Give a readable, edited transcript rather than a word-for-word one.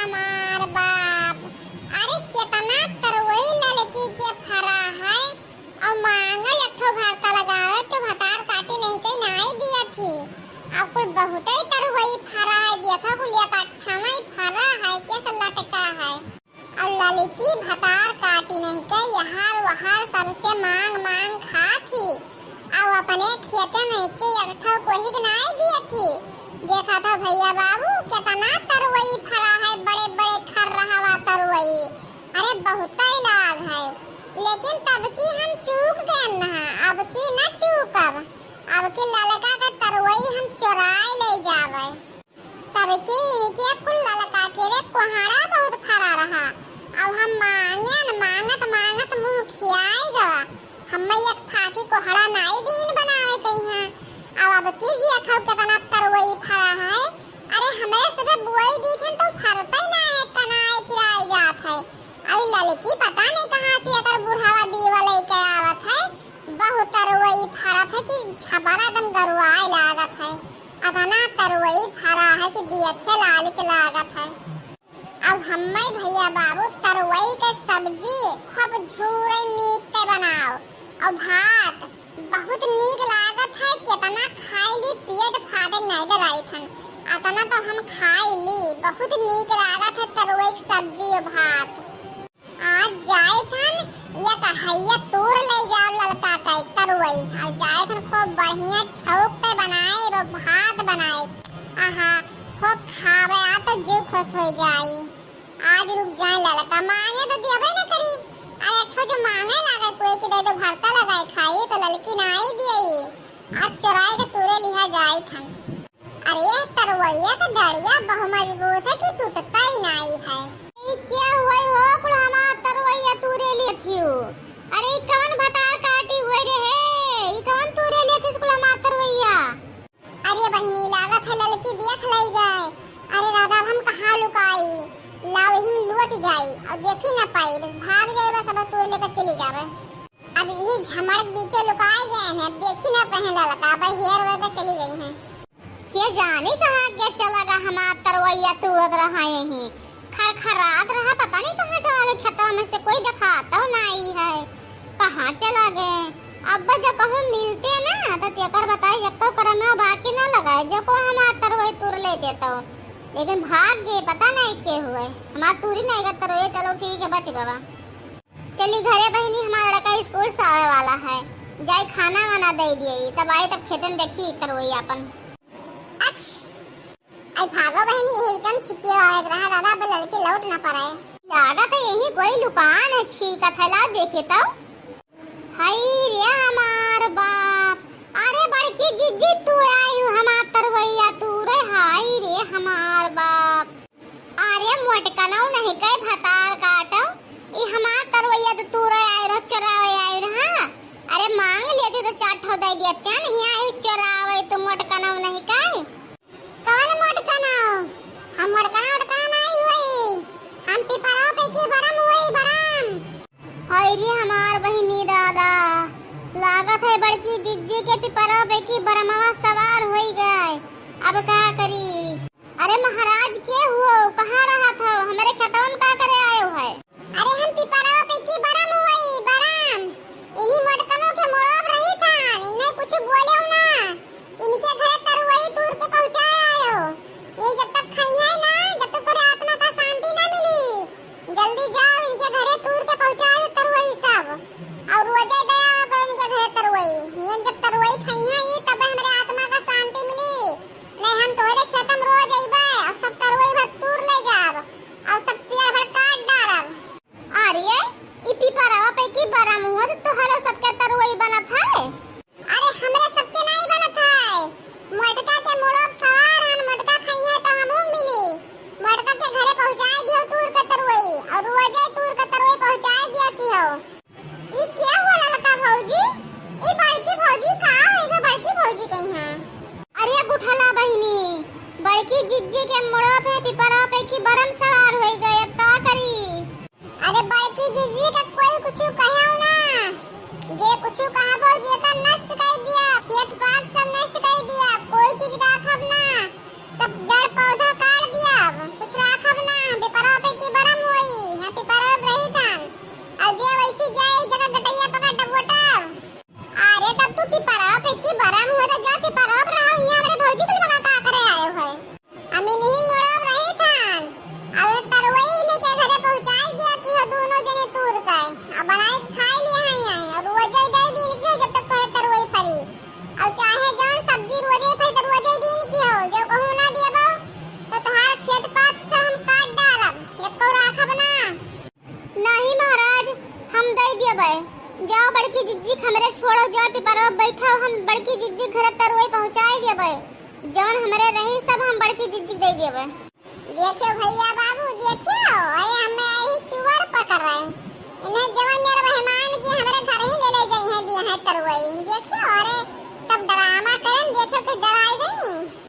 हमार बाप। अरे कितना तरवई लड़की के फरा है और मांगल एकठो भरता लगावे तो भतार काटे नहीं कहीं नहीं दिया थी। अब कुल बहुत ही तरवई फरा है, देखा कुलिया काठा में फरा है कैसा लटका है और लड़की भतार काटी नहीं कहीं यहार वहार सबसे मांग मांग खा थी और अपने खेते में के एकठो कोई नहीं दिया थी। देखा था भैया बाबू कितना तरवई फरा है, बड़े बड़े खर रहा हुआ तरवई। अरे बहुत ही लाग है, लेकिन तब की हम चूक गए ना, अब की न चूकब। अब की ललका का तरवई हम चुराए ले जावे। तब की इनके कुल ललका के रे कोहाड़ा बहुत फरा रहा। अब हम मांगे न मांगत मांगत मुंह खियाई गवा। हम एक फाकी कोहाड़ा नाई दीन बनावे कहीं है। अब की देखो कितना तरवई फरा है। अरे हमें सिर्फ बुआई दी थी तो फरता ही ना है, कनाए किराए जात है। अरे लड़की पता नहीं कहां से अगर बुढ़ावा बीवा लेके आवत है। बहुत तरवई फरत है कि छबरा दम गरुआए लागत है। अतना तरवई फरा है कि देखे लालच लागत है। अब हमें भैया बाबू तरवई के सब्जी खूब झूरे नीक के बनाओ और भात बहुत नीक लागत है। कितना खाई ली पेट फाटे नहीं डराई थन। अतना तो हम खाई ली, बहुत नीक लागत है तरवई की सब्जी और भात। आज जाए थन या कढ़ैया तोड़ ले जाओ ललका का तरवई और जाए थन खूब बढ़िया छौक पे बनाए वो भात बनाए। आहा खूब खावे आ तो जी खुश हो जाई। आज रुक जाए ललका मांगे तो देबे न करी। अरे ठो जो मांगे लागे कोई के दे दो भरता लगाए खाई तो ललकी ना ही दिए। आज चुराए के तोरे लिहा जाए थन। अरे तरवैया का डड़िया बहु मजबूत है कि टूटता ही नहीं है। ये क्या हुआ हो कुल हमार तरवैया तोरे लिए थियो। अरे कौन भतार काटी हुए रे है, ये कौन तोरे लिए थी कुल हमार तरवैया। अरे बहिनी लागत है ललकी देख लई गए। अरे दादा हम कहां लुकाई, लाओ ही लुट जाई और देखी ना पाई, भाग जाए बस अब तोड़ लेकर चली जावे। अब यही झमड़ बीचे लुकाए गए हैं, देखी ना पहले ललका भाई हेर वर के चली गई हैं। के जाने कहां क्या चला गा हमार तरवैया तोड़त रहा यही खरखरात रहा, पता नहीं कहां चला गए। खेतवा में से कोई दिखाता नहीं है, कहां चला गए। अब जब कहूं मिलते ना तो तेकर बताई जब कर में बाकी ना लगाए जो को हमार तरवई तोड़ लेते तो, लेकिन भाग गए पता नहीं के हुए। हमार तूरी नहीं गत तरवई। चलो ठीक है बच गवा। चली घरे बहनी हमारा लड़का स्कूल से आवे वाला है, जाए खाना वाना दे दिए तब आए तब खेतन देखी तरवई अपन। आई भागो बहनी यही जम छिकी आए रहा दादा बे लड़के लौट ना पाए। लागत है यही कोई दुकान है छीका थैला देखे तो। हाय रे हमार बाप, अरे बड़की जिज्जी तू आई हो हमार तरवैया तू रे। हाय रे हमार बाप, अरे मोटकनौ नहीं कई भतार काटो ई हमार तरवैया तो तू रे आई रह चरावे आई रहा। अरे मांग लेते तो चाठो दे देते नहीं आई चरावे तो मोटकनौ नहीं कई। कौन मोटकनौ? हम मोटकनौ नहीं हुई, हम पिपरा पे की बरम हुई बरम। हाय रे हमार बहिनी दादा, लागत है बड़की जिज्जी के पिपरा पे की बरमवा सवार हो गए। अब क्या करी। अरे महाराज के हुओ कहाँ रहा था, हमारे खेतवा में क्या करे आए हो है। अरे हम पिपरा पे की बरम हुई बरम, इन्हीं मोटकनौ के मोड़ब रही था, इन्हें कुछ बोले हो ना, इनके घर तरवई दूर के पहुंचाए आयो। ये जब तक खाई है ना, जब तक पूरे आत्मा का शांति ना मिली, जल्दी जाओ इनके घरे तूर के पहुंचा दो तरवई सब और रोजे दया करो इनके घरे तरवई। ये जब तरवई खाई है ये तब हमारे आत्मा का शांति मिली, नहीं हम तो इन्हीं मोड़ब रही थान अब तरवई ने के घरे पहुंचाई दिया कि हो दोनों जने तूर के अब बनाई खाई लिए हैं और रोजे दे दिन की जब तक तोरे तरवई फरी और चाहे जौन सब्जी रोजे फरी तो रोजे दिन की हो जो कहूं ना देबो तो तोहार खेत पात से हम काट डालब एको राखब ना। नहीं महाराज हम दे देबे। जाओ बड़की जिज्जी हमरे छोड़ो जाओ पिपरवा बैठो हम बड़की जिज्जी घरे तरवई पहुंचाई देबे जौन हमरे रही सब हम बड़की जिज्जी दे देबे। देखियो भैया बाबू देखियो अरे हमें यही चुवर पकड़ रहे इन्हें जवन मेरे मेहमान की हमारे घर ही ले जाई है दिया है तरवई देखियो अरे सब ड्रामा करें देखियो कि डराई नहीं।